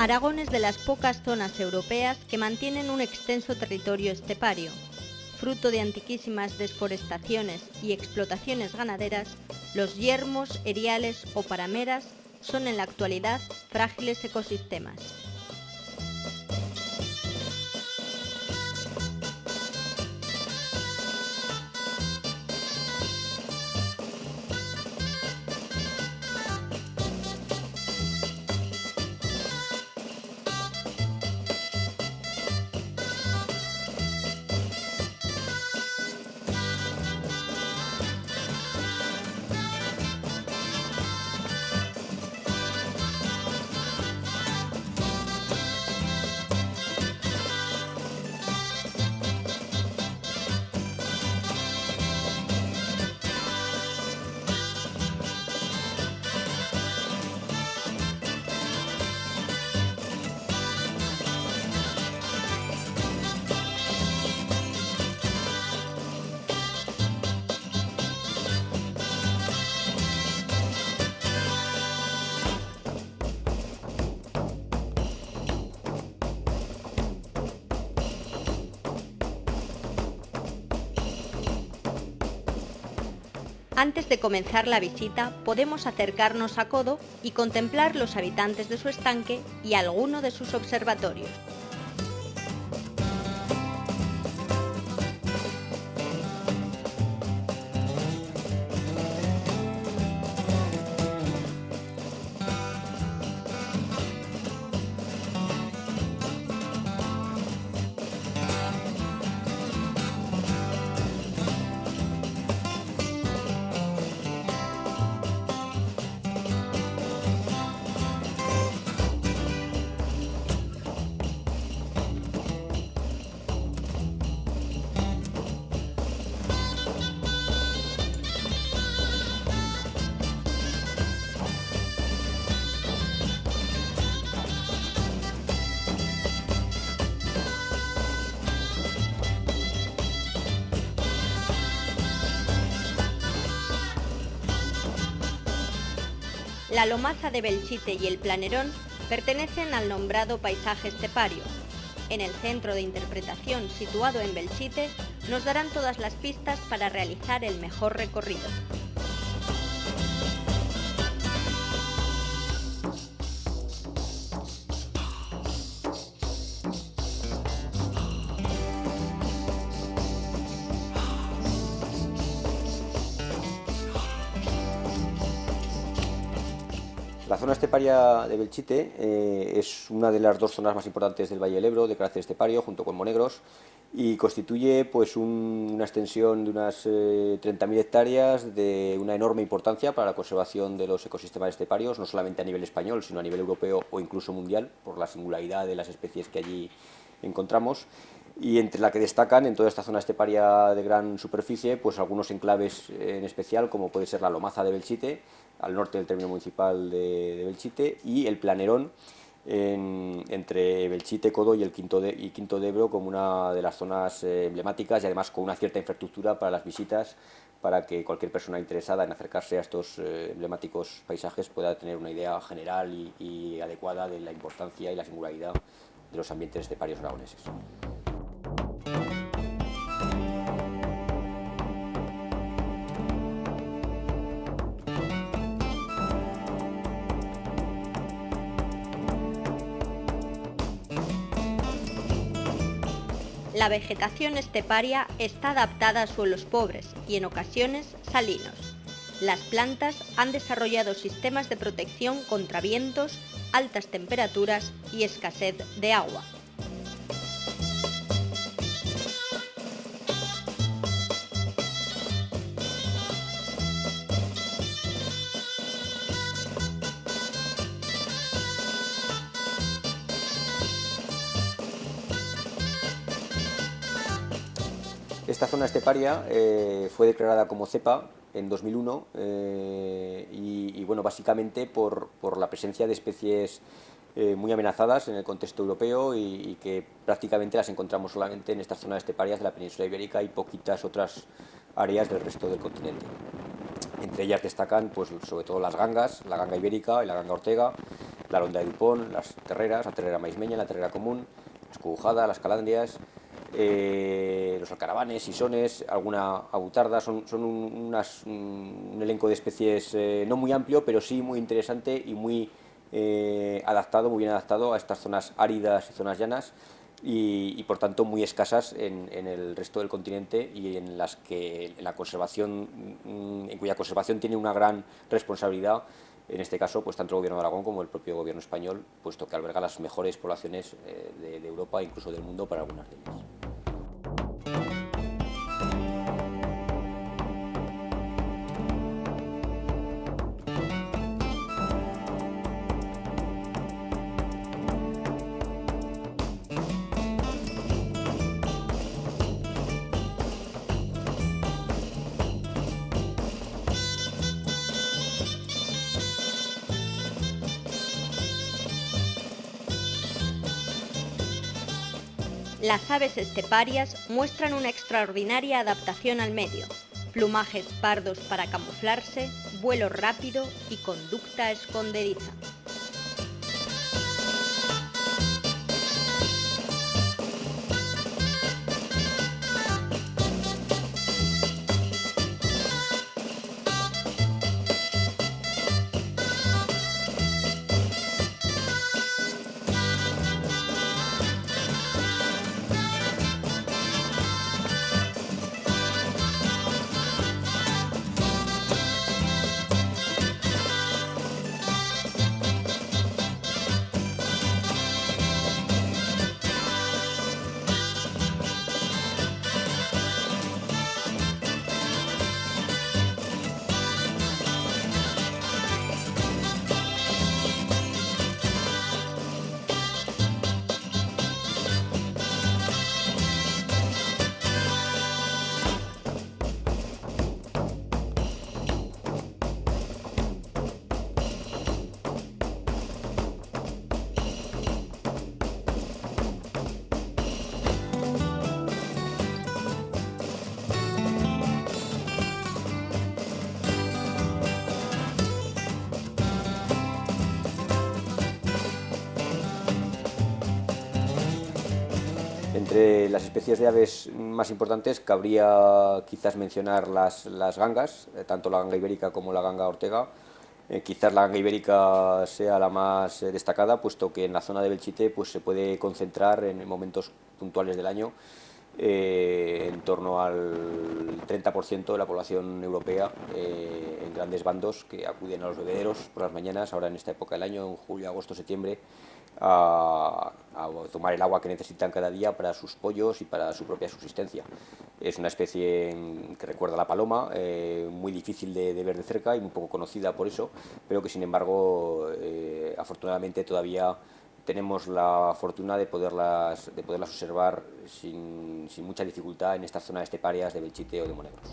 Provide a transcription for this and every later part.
Aragón es de las pocas zonas europeas que mantienen un extenso territorio estepario. Fruto de antiquísimas desforestaciones y explotaciones ganaderas, los yermos, eriales o parameras son en la actualidad frágiles ecosistemas. Antes de comenzar la visita, podemos acercarnos a Codo y contemplar los habitantes de su estanque y alguno de sus observatorios. La lomaza de Belchite y el Planerón pertenecen al nombrado paisaje estepario. En el centro de interpretación situado en Belchite nos darán todas las pistas para realizar el mejor recorrido. La zona esteparia de Belchite es una de las dos zonas más importantes del Valle del Ebro de carácter estepario, junto con Monegros, y constituye pues, una extensión de unas 30.000 hectáreas de una enorme importancia para la conservación de los ecosistemas esteparios, no solamente a nivel español, sino a nivel europeo o incluso mundial, por la singularidad de las especies que allí encontramos, y entre la que destacan en toda esta zona esteparia de gran superficie pues algunos enclaves en especial, como puede ser la Lomaza de Belchite, al norte del término municipal de Belchite, y el Planerón entre Belchite, Codo y Quinto de Ebro, como una de las zonas emblemáticas y además con una cierta infraestructura para las visitas, para que cualquier persona interesada en acercarse a estos emblemáticos paisajes pueda tener una idea general y adecuada de la importancia y la singularidad de los ambientes esteparios aragoneses. La vegetación esteparia está adaptada a suelos pobres y en ocasiones salinos. Las plantas han desarrollado sistemas de protección contra vientos, altas temperaturas y escasez de agua. Esta zona esteparia fue declarada como cepa en 2001 y bueno, básicamente por la presencia de especies muy amenazadas en el contexto europeo y que prácticamente las encontramos solamente en estas zonas esteparias de la península ibérica y poquitas otras áreas del resto del continente. Entre ellas destacan pues, sobre todo las gangas, la ganga ibérica y la ganga ortega, la ronda de Dupont, las terreras, la terrera maizmeña, la terrera común, las cubujadas, las calandrias, los alcaravanes, sisones, alguna abutarda. Son un elenco de especies no muy amplio, pero sí muy interesante y muy adaptado, muy bien adaptado a estas zonas áridas y zonas llanas, y por tanto muy escasas en el resto del continente, y en las que en la conservación, en cuya conservación tiene una gran responsabilidad, en este caso pues tanto el gobierno de Aragón como el propio gobierno español, puesto que alberga las mejores poblaciones de Europa e incluso del mundo para algunas de ellas. Las aves esteparias muestran una extraordinaria adaptación al medio, plumajes pardos para camuflarse, vuelo rápido y conducta escondediza. Entre las especies de aves más importantes cabría quizás mencionar las gangas, tanto la ganga ibérica como la ganga ortega. Quizás la ganga ibérica sea la más destacada, puesto que en la zona de Belchite pues, se puede concentrar en momentos puntuales del año en torno al 30% de la población europea, en grandes bandos que acuden a los bebederos por las mañanas, ahora en esta época del año, en julio, agosto, septiembre, a tomar el agua que necesitan cada día para sus pollos y para su propia subsistencia. Es una especie que recuerda a la paloma, muy difícil de ver de cerca y muy poco conocida por eso, pero que sin embargo afortunadamente todavía tenemos la fortuna de poderlas observar sin mucha dificultad en estas zonas esteparias de Belchite o de Monegros.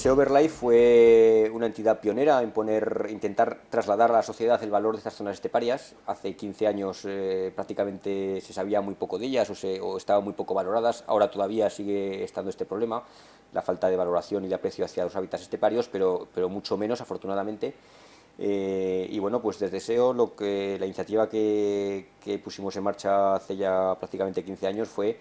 Museo BirdLife fue una entidad pionera en intentar trasladar a la sociedad el valor de estas zonas esteparias. Hace 15 años prácticamente se sabía muy poco de ellas o estaban muy poco valoradas. Ahora todavía sigue estando este problema, la falta de valoración y de aprecio hacia los hábitats esteparios, pero mucho menos, afortunadamente. Y bueno, pues desde SEO la iniciativa que pusimos en marcha hace ya prácticamente 15 años fue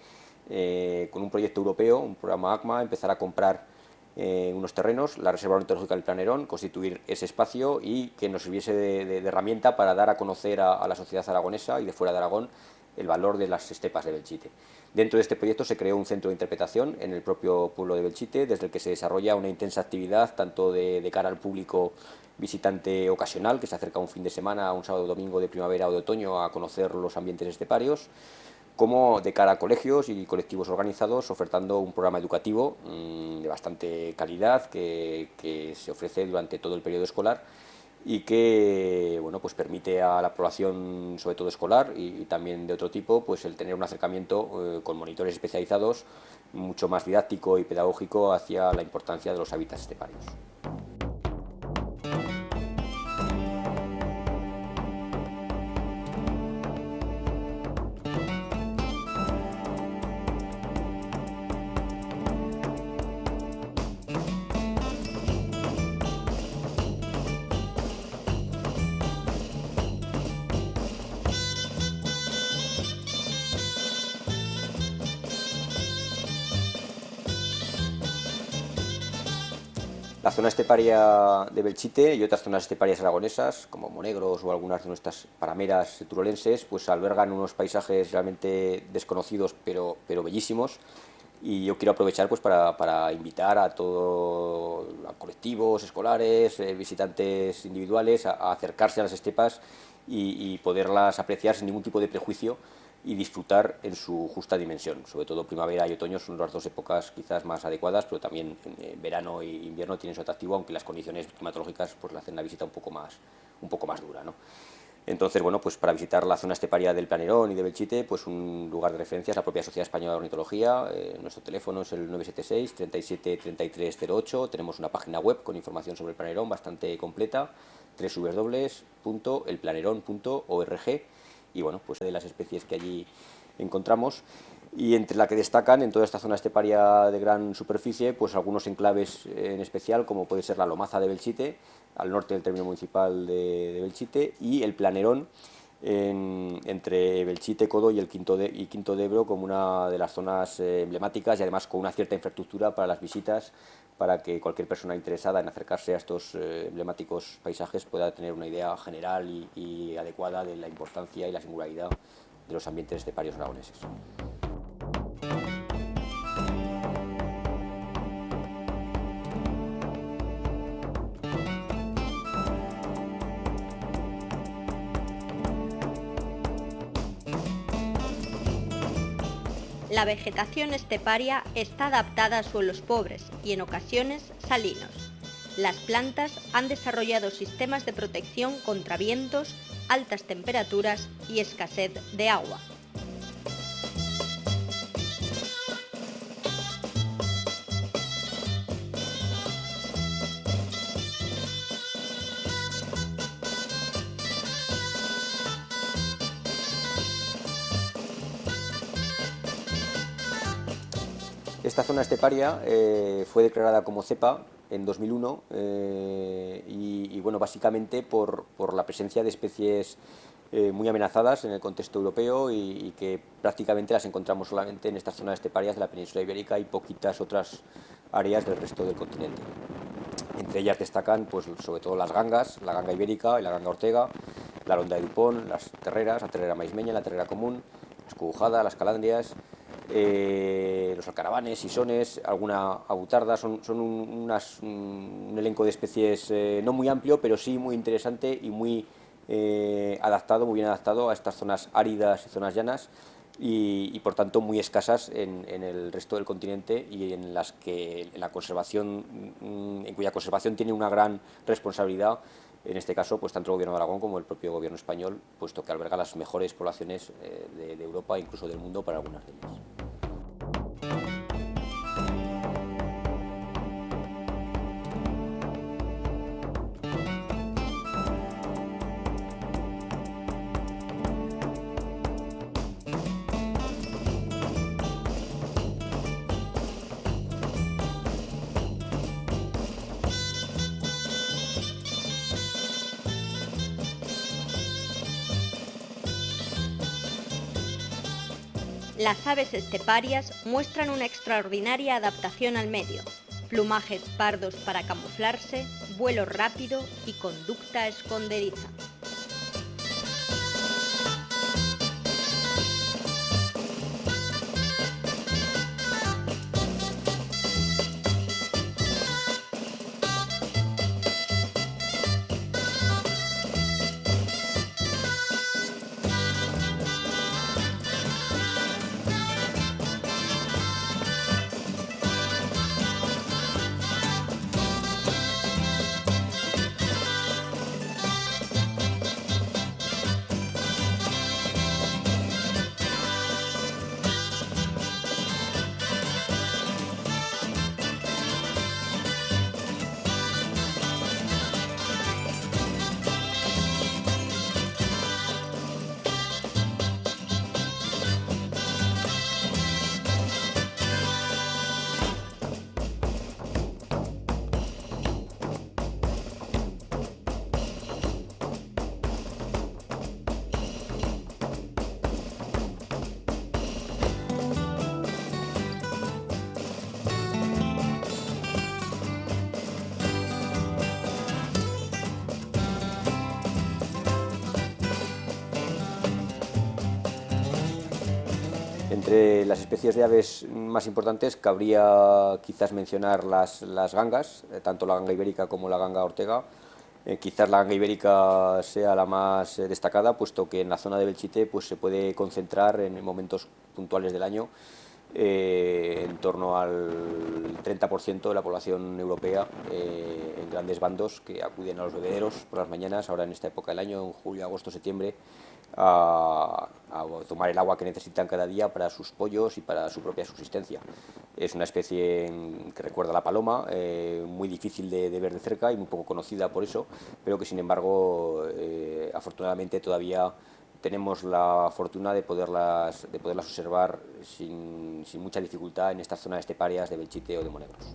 con un proyecto europeo, un programa ACMA, empezar a comprar unos terrenos, la Reserva Ornitológica del Planerón, constituir ese espacio y que nos sirviese de herramienta para dar a conocer a la sociedad aragonesa y de fuera de Aragón el valor de las estepas de Belchite. Dentro de este proyecto se creó un centro de interpretación en el propio pueblo de Belchite, desde el que se desarrolla una intensa actividad tanto de cara al público visitante ocasional, que se acerca un fin de semana, un sábado o domingo de primavera o de otoño a conocer los ambientes esteparios, como de cara a colegios y colectivos organizados, ofertando un programa educativo de bastante calidad que se ofrece durante todo el periodo escolar y que bueno, pues permite a la población, sobre todo escolar y también de otro tipo, pues el tener un acercamiento con monitores especializados mucho más didáctico y pedagógico hacia la importancia de los hábitats esteparios. La zona esteparia de Belchite y otras zonas esteparias aragonesas, como Monegros o algunas de nuestras parameras turolenses, pues albergan unos paisajes realmente desconocidos pero bellísimos. Y yo quiero aprovechar pues para invitar a todos a colectivos escolares, visitantes individuales, a acercarse a las estepas y poderlas apreciar sin ningún tipo de prejuicio y disfrutar en su justa dimensión. Sobre todo primavera y otoño son las dos épocas quizás más adecuadas, pero también verano e invierno tienen su atractivo, aunque las condiciones climatológicas pues le hacen la visita un poco más dura, ¿no? Entonces, bueno, pues para visitar la zona esteparia del Planerón y de Belchite, pues un lugar de referencia es la propia Sociedad Española de Ornitología. Nuestro teléfono es el 976 37 33 08. Tenemos una página web con información sobre el Planerón bastante completa, www.elplanerón.org. Y bueno, pues de las especies que allí encontramos, y entre la que destacan en toda esta zona esteparia de gran superficie, pues algunos enclaves en especial, como puede ser la Lomaza de Belchite, al norte del término municipal de Belchite, y el Planerón entre Belchite, Codo y Quinto de Ebro, como una de las zonas emblemáticas y además con una cierta infraestructura para las visitas, para que cualquier persona interesada en acercarse a estos emblemáticos paisajes pueda tener una idea general y adecuada de la importancia y la singularidad de los ambientes esteparios aragoneses. La vegetación esteparia está adaptada a suelos pobres y en ocasiones salinos. Las plantas han desarrollado sistemas de protección contra vientos, altas temperaturas y escasez de agua. Esta zona esteparia fue declarada como cepa en 2001 y bueno, básicamente por la presencia de especies muy amenazadas en el contexto europeo y que prácticamente las encontramos solamente en estas zonas esteparias de la península ibérica y poquitas otras áreas del resto del continente. Entre ellas destacan pues, sobre todo las gangas, la ganga ibérica y la ganga ortega, la ronda de Dupont, las terreras, la terrera maizmeña, la terrera común, la escubujada, las calandrias, los alcaravanes, sisones, alguna abutarda. Son un elenco de especies no muy amplio, pero sí muy interesante y muy muy bien adaptado a estas zonas áridas y zonas llanas y por tanto muy escasas en el resto del continente y en las que en cuya conservación tiene una gran responsabilidad, en este caso pues tanto el Gobierno de Aragón como el propio Gobierno español, puesto que alberga las mejores poblaciones de Europa e incluso del mundo para algunas de ellas. Las aves esteparias muestran una extraordinaria adaptación al medio, plumajes pardos para camuflarse, vuelo rápido y conducta escondediza. Entre las especies de aves más importantes cabría quizás mencionar las gangas, tanto la ganga ibérica como la ganga ortega. Quizás la ganga ibérica sea la más destacada, puesto que en la zona de Belchite pues, se puede concentrar en momentos puntuales del año en torno al 30% de la población europea en grandes bandos que acuden a los bebederos por las mañanas, ahora en esta época del año, en julio, agosto, septiembre, a tomar el agua que necesitan cada día para sus pollos y para su propia subsistencia. Es una especie que recuerda a la paloma, muy difícil de ver de cerca y muy poco conocida por eso, pero que sin embargo afortunadamente todavía tenemos la fortuna de poderlas observar sin mucha dificultad en estas zonas esteparias de Belchite o de Monegros.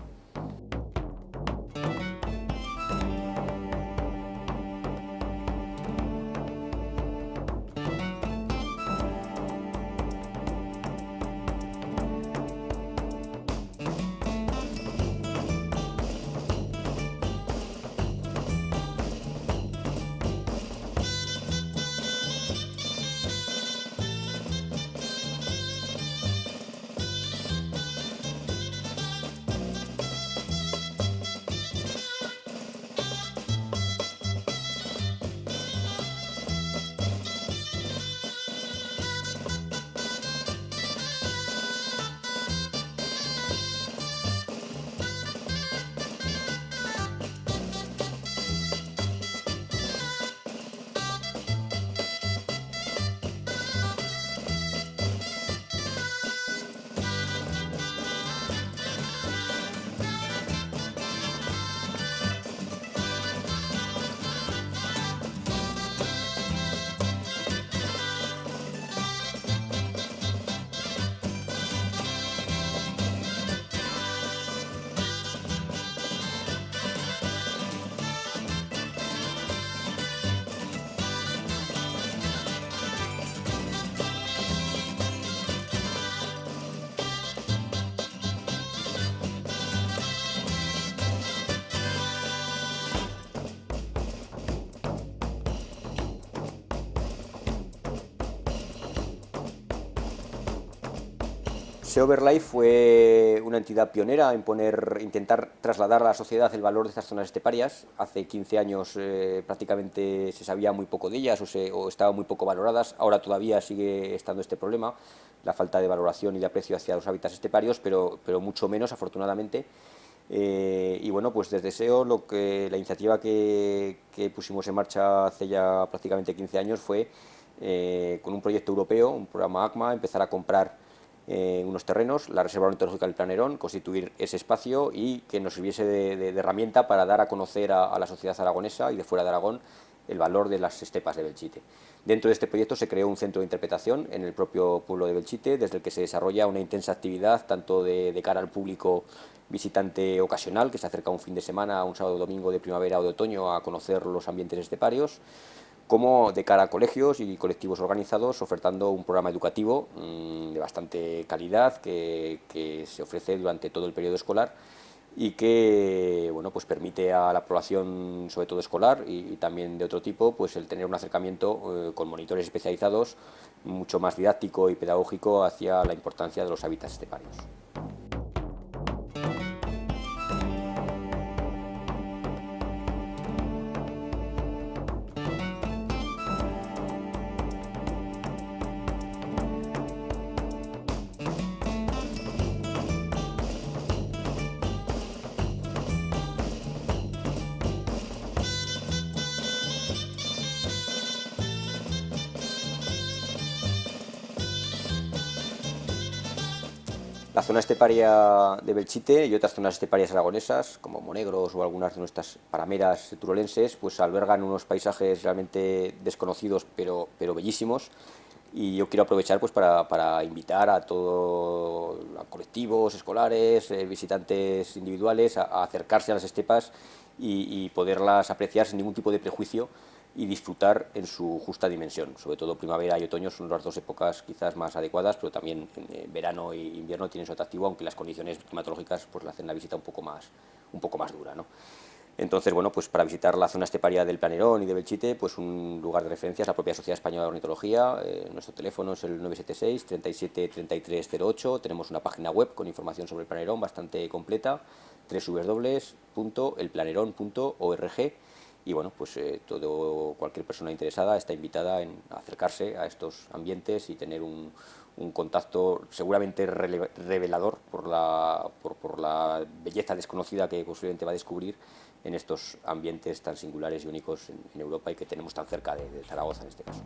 SEO-Verlife fue una entidad pionera en intentar trasladar a la sociedad el valor de estas zonas esteparias. Hace 15 años prácticamente se sabía muy poco de ellas o estaban muy poco valoradas. Ahora todavía sigue estando este problema, la falta de valoración y de aprecio hacia los hábitats esteparios, pero mucho menos afortunadamente. Y bueno, pues desde SEO la iniciativa que pusimos en marcha hace ya prácticamente 15 años fue con un proyecto europeo, un programa ACMA, empezar a comprar unos terrenos, la Reserva Ornitológica del Planerón, constituir ese espacio y que nos sirviese de herramienta para dar a conocer a la sociedad aragonesa y de fuera de Aragón el valor de las estepas de Belchite. Dentro de este proyecto se creó un centro de interpretación en el propio pueblo de Belchite, desde el que se desarrolla una intensa actividad tanto de cara al público visitante ocasional, que se acerca un fin de semana, un sábado o domingo de primavera o de otoño, a conocer los ambientes esteparios, como de cara a colegios y colectivos organizados, ofertando un programa educativo de bastante calidad que se ofrece durante todo el periodo escolar y que bueno, pues permite a la población, sobre todo escolar y también de otro tipo, pues el tener un acercamiento con monitores especializados mucho más didáctico y pedagógico hacia la importancia de los hábitats esteparios. La zona esteparia de Belchite y otras zonas esteparias aragonesas, como Monegros o algunas de nuestras parameras turolenses, pues albergan unos paisajes realmente desconocidos pero bellísimos. Y yo quiero aprovechar pues para invitar a todos a colectivos escolares, visitantes individuales a acercarse a las estepas y poderlas apreciar sin ningún tipo de prejuicio y disfrutar en su justa dimensión. Sobre todo primavera y otoño son las dos épocas quizás más adecuadas, pero también verano e invierno tienen su atractivo, aunque las condiciones climatológicas pues le hacen la visita un poco más dura, ¿no? Entonces, bueno, pues para visitar la zona esteparia del Planerón y de Belchite, pues un lugar de referencia es la propia Sociedad Española de Ornitología. Nuestro teléfono es el 976 37 33 08. Tenemos una página web con información sobre el Planerón bastante completa, www.elplanerón.org. Y bueno, pues cualquier persona interesada está invitada a acercarse a estos ambientes y tener un contacto seguramente revelador por la belleza desconocida que posiblemente va a descubrir en estos ambientes tan singulares y únicos en Europa y que tenemos tan cerca de Zaragoza en este caso.